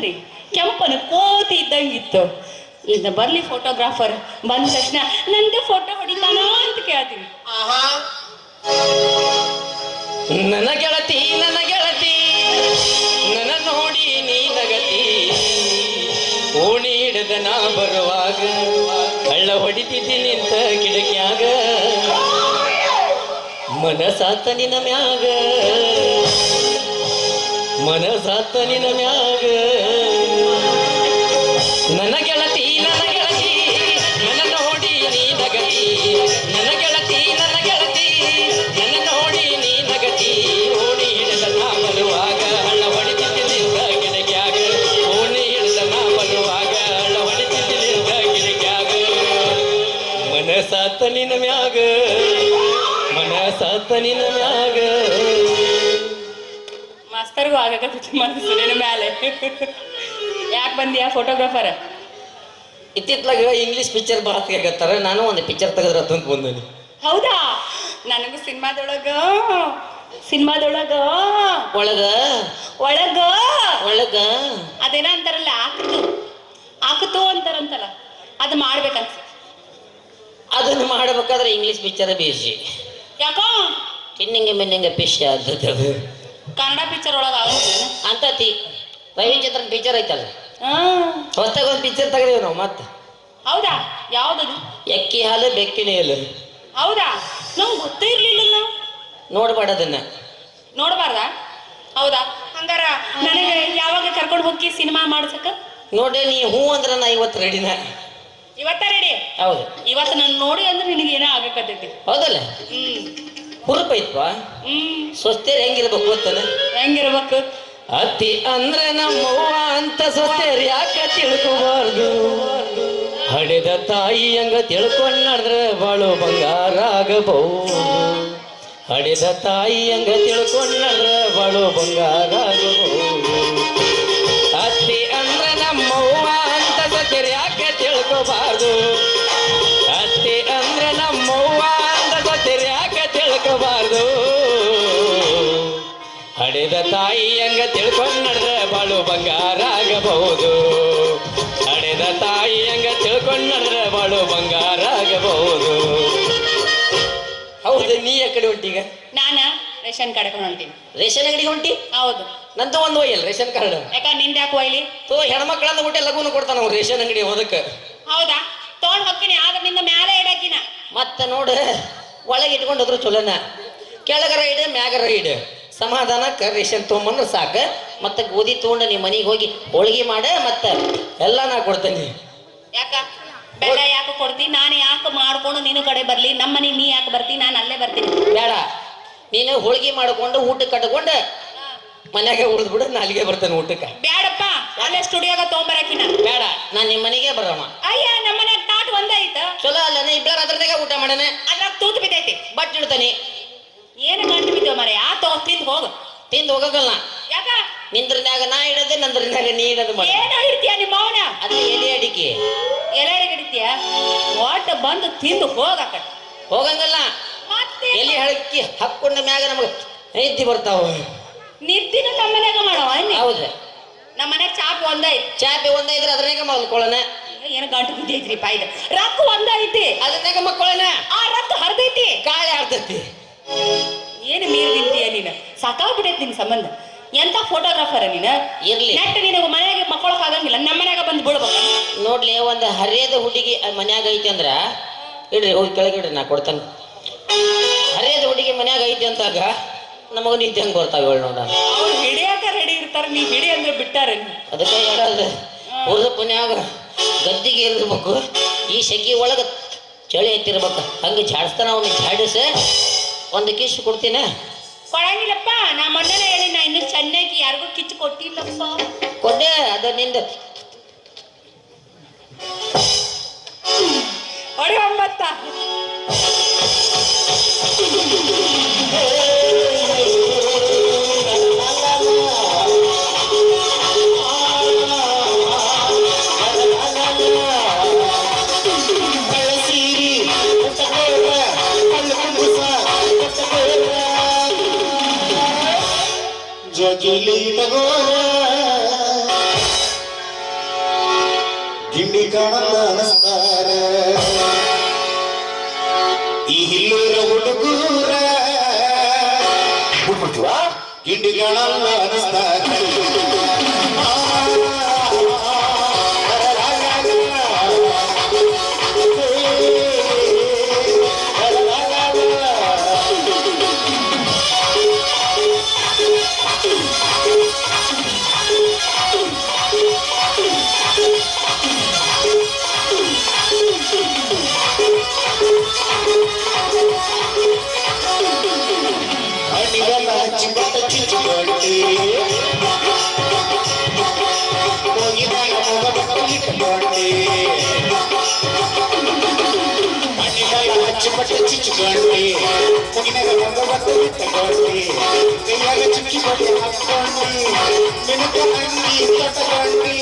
ಐತ್ರಿ, ಕೆಂಪನ ಕೋತಿ ಇದ್ದಂಗಿತ್ತು. ಇನ್ನು ಬರ್ಲಿ ಫೋಟೋಗ್ರಾಫರ್, ಬಂದ ತಕ್ಷಣ ನಂದು ಫೋಟೋ ಹೊಡಿತಾನ ಅಂತ ಕೇಳ್ತೀನಿ. ನನ್ನ ಗೆಳತಿ ನನ್ನ ನೋಡಿ ನೀ ನಗತಿ, ಓಣಿ ಹಿಡಿದ ನಾ ಬರುವಾಗ ಕಳ್ಳ ಹೊಡಿತಿದ್ದಿ ನಿಂತ ಕಿಡಕ್ಯಾಗ, ಮನಸಾತ ನಿನ ಮ್ಯಾಗ ನನ್ನ ಗೆಳತಿ ನನ್ನ ನೋಡಿ ನೀ ನಗತಿ, ನನ್ನ ಗೆಳತಿ ನನ್ನ ನೋಡಿ ನೀ ನಗತಿ, ಓಣಿ ಹಿಡಿದ ನಾ ಬರುವಾಗ ಹಳ್ಳ ಹೊಡಿತಿದ್ದಿ ನಿಂತ ಗಿಡಕ್ಯಾಗ, ಓಣಿ ಹಿಡಿದ ನಾ ಬರುವಾಗ ಹಳ್ಳ ಹೊಡಿತಿದ್ದಿ ನಿಂತ ಗಿಡಕ್ಯಾಗ, ಮನಸಾತ ನಿನ ಮ್ಯಾಗ ಮಾಸ್ತರ್ಗೂ ಆಗಕತ್ತ ಮನಸ್ಸು ನಿನ್ನ ಮ್ಯಾಲೆ. ಯಾಕೆ ಬಂದ್ಯಾ ಫೋಟೋಗ್ರಾಫರ್? ಇತ್ತಿತ್ಲಾಗ ಇಂಗ್ಲೀಷ್ ಪಿಕ್ಚರ್ ಆಗತ್ತಾರ, ನಾನು ಒಂದು ಪಿಕ್ಚರ್ ತೆಗೆದ್ರ ತಂದು ಬಂದನಿ. ಹೌದಾ? ನನಗೂ ಸಿನಿಮಾದೊಳಗ ಒಳಗ ಅದೇನ ಅಂತಾರಲ್ಲ, ಆಕತು ಅಂತಾರಂತಲ್ಲ, ಅದು ಮಾಡ್ಬೇಕಂತ. ಅದನ್ನು ಮಾಡಬೇಕಾದ್ರೆ ಇಂಗ್ಲೀಷ್ ಪಿಕ್ಚರ್ ಬೇಸಿ. ಯಾಕೋ ತಿನ್ನಿಂಗೆ ಮೆನ್ನಿಂಗೆ ಪಿಶ್ ಆದದ್ದು. ಕನ್ನಡ ಪಿಕ್ಚರ್ ಒಳಗ ಅಂತತಿ ರವಿಚಂದ್ರನ್ ಪಿಕ್ಚರ್ ಐತಲ್ಲ, ಹೊಸದಾಗ ಒಂದು ಪಿಕ್ಚರ್ ತೆಗೆದೇವು ನಾವು ಮತ್ತೆ. ಹೌದಾ? ಯಾವ್ದದು? ಎಕ್ಕಿ ಹಾಲು ಬೆಕ್ಕಿನ ಹಾಲು. ಹೌದಾ? ನಮ್ಗೆ ಗೊತ್ತೇ ಇರ್ಲಿಲ್ಲ. ನೋಡ್ಬಾರ್ದನ್ನ. ನೋಡ್ಬಾರ್ದ? ಹೌದಾ? ಹಂಗಾರ ನನಗೆ ಯಾವಾಗ ಕರ್ಕೊಂಡು ಹೋಗಿ ಸಿನಿಮಾ ಮಾಡ್ಸಕ? ನೋಡಿ ನೀ ಹೂ ಅಂದ್ರೆ ನಾ ಇವತ್ತು ರೆಡಿನ. ಇವತ್ತ ರೆಡಿ? ಹೌದು. ಇವತ್ತು ನಾನು ನೋಡಿ ಅಂದ್ರೆ ನಿನಗೆ ಏನೋ ಆಗಕತ್ತೈತಿ. ಹೌದಲ್ಲ? ಹುರುಪ್ ಐತ್ವಾ? ಸ್ವಸ್ಥೇರ್ ಹೆಂಗಿರ್ಬೇಕು ಗೊತ್ತಾನೆ? ಹೆಂಗಿರ್ಬೇಕು? ಅತಿ ಅಂದ್ರೆ ನಮ್ಮವ್ವ ಅಂತ ಸ್ವಸ್ಥೇರ್ ಯಾಕ ತಿಳ್ಕೋಬಾರ್ದು, ಹಡೆದ ತಾಯಿ ಹಂಗ ತಿಳ್ಕೊಂಡ್ ನಡೆದ್ರೆ ಬಾಳು ಬಂಗಾರ ಆಗಬಹುದು, ಹಡೆದ ತಾಯಿ ಹಂಗ ತಿಳ್ಕೊಂಡ್ ನಡೆದ್ರೆ ಬಾಳು ಬಂಗಾರ ಆಗಬಹುದು. ಅತಿ ಅಂದ್ರೆ ನಮ್ಮವ್ವ ಅಂತ ಸ್ವಸ್ಥೇರ್ ಯಾಕೆ ತಿಳ್ಕೋಬಾರ್ದು, ಅತಿ ಅಂದ್ರೆ ನಮ್ಮವ್ವ ಅಂತ ಸ್ವಸ್ಥೇರ್ ಯಾಕೆ ತಿಳ್ಕೋಬಾರ್ದು, ಹಡೆದ ತಾಯಿ ಹಂಗ ತಿಳ್ಕೊಂಡ್ ನಡೆದ್ರೆ ಬಾಳು ಬಂಗಾರ ಆಗಬಹುದು, ಹಡೆದ ತಾಯಿ ಹಂಗ ತಿಳ್ಕೊಂಡ್ ನಡೆದ್ರೆ ಬಾಳು ಬಂಗಾರ ಆಗಬಹುದು. ಹೌದು. ನೀ ಯಾಕಡೆ ಹೊಂಟೀಗ? ನಾನ ರೇಷನ್ ಕಾರ್ಡ್ ಹೊಂಟೀನಿ. ರೇಷನ್ ಅಂಗಡಿಗೆ ಹೊಂಟಿ? ಹೌದು. ನಂದು ಒಂದು ಒಯ್ಯಲ್ಲ ರೇಷನ್ ಕಾರ್ಡ್. ಯಾಕ ನಿಂದ ಯಾಕೆ ಒಯ್ಲಿ? ಹೆಣ್ಮಕ್ಳಂದ ಊಟ ಲಘುನ ಕೊಡ್ತಾನ ಅವ್ರು ರೇಷನ್ ಅಂಗಡಿ ಹೋದಕ್ಕೆ. ಹೌದಾ? ತೊಗೊಂಡ್ ಹೋಗ್ತೀನಿ, ಆದ್ರೆ ನಿಂದ ಮ್ಯಾಲೆ ಇಡಕಿನ. ಮತ್ತೆ ನೋಡು, ಒಳಗೆ ಇಟ್ಕೊಂಡು ಹೋದ್ರು ಚಲೋನ, ಕೆಳಗರ ಇಡ ಮ್ಯಾಗರ ಇಡ, ಸಮಾಧಾನಕ್ಕೆ ರೇಷನ್ ತೊಗೊಂಬಂದ್ರೆ ಸಾಕ. ಮತ್ತೆ ಗೋಧಿ ತೊಗೊಂಡು ನಿಮ್ಮ ಮನೆಗೆ ಹೋಗಿ ಹೋಳಿಗೆ ಮಾಡ, ಮತ್ತೆ ಎಲ್ಲ ನಾ ಕೊಡ್ತೇನೆ. ಯಾಕ ಬೆಲ್ಲ ಯಾಕೆ ಕೊಡ್ತಿ? ನಾನು ಯಾಕೆ ಮಾಡ್ಕೊಂಡು ನೀನು ಕಡೆ ಬರ್ಲಿ? ನಮ್ಮ ಮನೆಗೆ ನೀ ಯಾಕೆ ಬರ್ತಿ? ನಾನು ಅಲ್ಲೇ ಬರ್ತೀನಿ. ಬೇಡ, ನೀನು ಹೋಳಿಗೆ ಮಾಡ್ಕೊಂಡು ಊಟ ಕಟ್ಕೊಂಡು ಮನ್ಯಾಗ ಉಳಿದ್ ಬಿಡು, ನಾಲಿಗೆ ಬರ್ತೇನೆ ಊಟಕ್ಕೆ. ಬೇಡಪ್ಪ, ಅಲ್ಲೇ ಸ್ಟುಡಿಯೋಗ ತೊಗೊಂಬರಕಿನ. ಬೇಡ, ನಾನು ನಿಮ್ಮ ಮನೆಗೆ ಬರಮ್ಮ. ಅಯ್ಯ, ನಮ್ಮ ಮನ್ಯಾಗ ತಾಟ್ ಒಂದಾಯ್ತ. ಚಲೋ ಅಲ್ಲ, ಇಬ್ಬರ ಅದ್ರದಾಗ ಊಟ ಮಾಡನೆ. ಅದ್ರಾಗ ತೂತು ಬಿದ್ದೈತಿ. ಬಟ್ ಇಡ್ತಾನೆ. ಏನು ಗಂಟು ಬಿದ್ದೇವ ಮರ? ತಿಂದು ಹೋಗು. ತಿಂದು ಹೋಗಲ್ಲ. ಯಾಕ? ನಿಂದ್ರನ್ಯಾಗ ನಾ ಇಡದೆ, ನಂದ್ರನ್ಯಾಗ ನೀ ಇಡೋದು ಮಾಡಿ. ಏನು ಹಿಡ್ತೀಯ ನಿಮ್ಮ ಅವನ? ಅದೇ ಎಲೆ ಅಡಿಕೆ. ಎಲೆ ಹಿಡಿತೀಯ? ಒಟ್ಟ ಬಂದು ತಿಂದು ಹೋಗಕ. ಹೋಗಂಗಲ್ಲ, ಎಲೆ ಹಳಕ್ಕಿ ಹಾಕೊಂಡ ಮ್ಯಾಗ ನಮಗ ನಿದ್ದೆ ಬರ್ತಾವ. ನಿದ್ದಿನ ನಮ್ಮ ಮನ್ಯಾಗ ಮಾಡವ? ಹೌದು. ನಮ್ಮ ಮನ್ಯಾಗ ಚಾಪೆ ಒಂದೈದ್ರೆ ಅದ್ರಾಗ ಮಲ್ಕೊಳ್ಳೋಣ. ಏನು ಗಂಟು ಬಿದ್ದೈತ್ರಿ ಪಾಯ್ದ. ರೊಕ್ಕ ಒಂದೈತಿ, ಅದ್ರಾಗ ಮಕ್ಕೊಳ್ಳೋಣ. ಆ ರೊಕ್ಕ ಹರಿದೈತಿ, ಗಾಳಿ ಆಡ್ತೈತಿ. ಏನು ಮೀರ್ ನಿಂತೀಯ ನೀನು? ಸಾಕಾಗ್ಬಿಟ್ಟೈತಿ ನಿನ್ ಸಂಬಂಧ. ಎಂತ ಫೋಟೋಗ್ರಾಫರ್ ನೀನು? ಇರ್ಲಿ, ನೆಟ್ ನಿನಗೆ ಮನ್ಯಾಗ ಮಕ್ಕಳಕ್ ಆಗಂಗಿಲ್ಲ, ನಮ್ಮ ಮನ್ಯಾಗ ಬಂದು ಬಿಡ್ಬೇಕ. ನೋಡ್ಲಿ, ಒಂದು ಹರಿಯದ ಹುಡುಗಿ ಮನ್ಯಾಗ ಐತಿ ಅಂದ್ರ ಇಡ್ರಿ, ಹೋಗಿ ಕೆಳಗಿಡ್ರಿ, ನಾ ಕೊಡ್ತಾನೆ. ಹರಿಯದ ಹುಡುಗಿ ಮನ್ಯಾಗ ಐತಿ ಅಂತಾಗ ನಮಗ ನಿದ್ದೆ ಹೆಂಗ್ ಬರ್ತಾವ ಹೇಳಿ ನೋಡ. ಅವ್ರು ಹಿಡಿಯಾಕ ರೆಡಿ ಇರ್ತಾರ, ನೀ ಹಿಡಿ ಅಂದ್ರೆ ಬಿಟ್ಟಾರ. ಅದಕ್ಕೆ ಹೇಳಲ್ರಿ, ಉಳಿದ ಪುಣ್ಯಾಗ ಗದ್ದಿಗೆ ಇರ್ಬೇಕು, ಈ ಸೆಗಿ ಒಳಗ ಚಳಿ ಎತ್ತಿರ್ಬೇಕ. ಹಂಗೆ ಜಾಡಿಸ್ತಾನ, ಅವ್ನಿಗೆ ಜಾಡಿಸ ಒಂದು ಕಿಶ್ ಕೊಡ್ತೀನ. ಕೊಡಂಗಿಲ್ಲಪ್ಪ, ನಾ ಮೊನ್ನೆ ಹೇಳಿ, ನಾ ಇನ್ನು ಚೆನ್ನಾಗಿ ಯಾರಿಗೂ ಕಿಚ್ಚು ಕೊಟ್ಟಿಲ್ಲಪ್ಪ. ಕೊಡ್ಡೆ, ಅದ ನಿಂದ ಹೊಡಿ ಒಂಬತ್ತ. ಜಜುಲಿ ತಗೋರ ಗಿಂಡಿ ಕಾಣಲ್ಲ ಅನಸ್ತಾರ ಈ ಹಿಲ್ಲೂರ ಹುಡುಗೂರ ಗಿಂಡಿ ಕಾಣಲ್ಲ ಅನಸ್ತಾರ ಚಿಚ್ಚುಕೊಂಡಿ ಮುಗಿನಾಗ ಬಂದು ತಗೊಂಡಿ ಕೈಯಾಗ ಚುಕ್ಕಿ ಬಡಿ ಹಾಕೊಂಡಿ ನಿನಕ ಅಂಗಿ ಕಟ್ಟಕೊಂಡಿ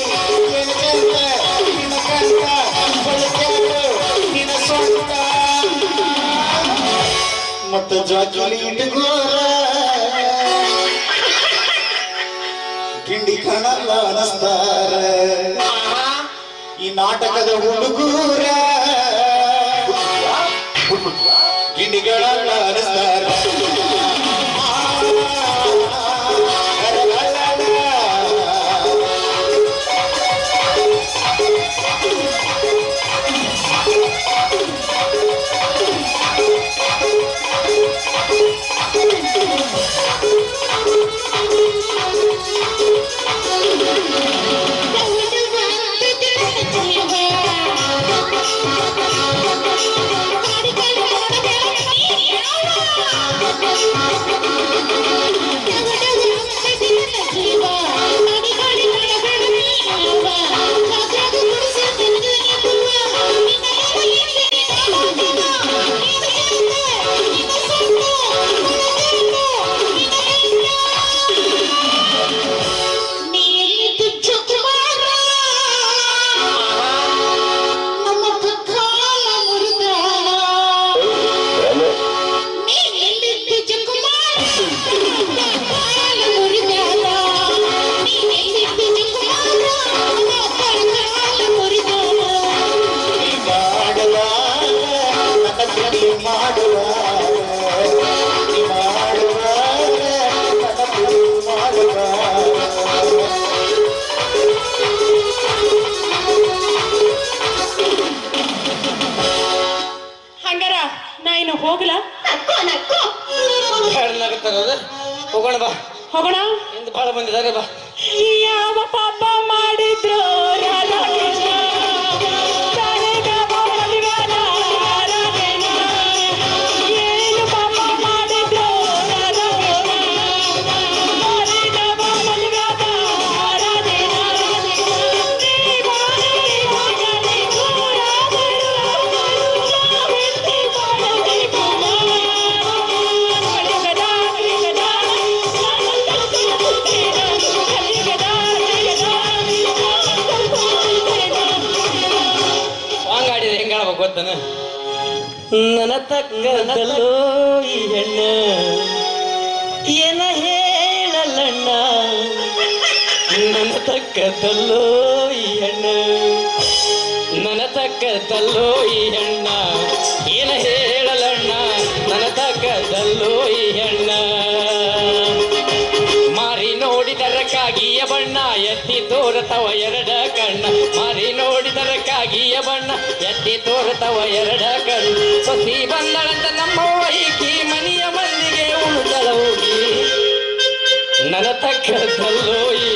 ನಿನಕಂತ ಬಳಕ್ಯಾಡು ನಿನ ಸ್ವಂತ ಮತ್ತು ಜಾಜಲಿ ಇಟ್ಕೋರ ಗಿಂಡಿ ಕಾಣಲ್ಲ ಅನಸ್ತಾರ ಈ ನಾಟಕದ ಹುಡುಗೂರ ಗಿಂಡಿಗಳಲ್ಲ ಅನಸ್ತಾರ ಹಂಗಾರ ನಾ ಇನ್ನು ಹೋಗ್ಲಾ? ಹೋಗೋಣ ಬಾ ಹೋಗೋಣ. ಇಂದ ಬಹಳ ಬಂದಿದ್ದಾರೆ ಬಾ. ಯಾವ ಪಾಪ ಮಾಡಿದ್ರು ರಾಧಾ ಕೃಷ್ಣ ತಲೆಗವ ಮದುವೆಯಾದ ರಾಧೇನ. ಏನು ಪಾಪ ಮಾಡಿದ್ರು ರಾಧಾ ಕೃಷ್ಣ ತಲೆಗವ ಮದುವೆಯಾದ ರಾಧೇನ. ಗೊತ್ತನ ನನ್ನ ತಕ್ಕದಲ್ಲೋ ಈ ಹೆಣ್ಣ ಏನ ಹೇಳಲ್ಲಣ್ಣ ನನ್ನ ತಕ್ಕದಲ್ಲೋ ಈ ಹೆಣ್ಣ ನನ್ನ ತಕ್ಕದಲ್ಲೋ ಈ ಹೆಣ್ಣ ಏನ ಹೇಳಲಣ್ಣ ನನ್ನ ತಕ್ಕದಲ್ಲೋ ಈ ಹೆಣ್ಣ ಮಾರಿ ನೋಡಿದರ ಕಾಗಿಯ ಬಣ್ಣ ಎತ್ತಿ ತೋರತವ ಎರಡ ಕಣ್ಣ ಮಾರಿ ನೋಡಿದರ ಕಾಗಿಯ ಬಣ್ಣ ಎತ್ತಿ ತೋರತವ ಎರಡ ಕಣ್ಣು ಸೊಸಿ ಬಂದಳಂತ ನಮ್ಮ ವೈಕಿ ಮನೆಯ ಮಂದಿಗೆ ಉಳಿದಳ ಹೋಗಿ ನನ್ನ ತಕ್ಕದಲ್ಲೋ ಈ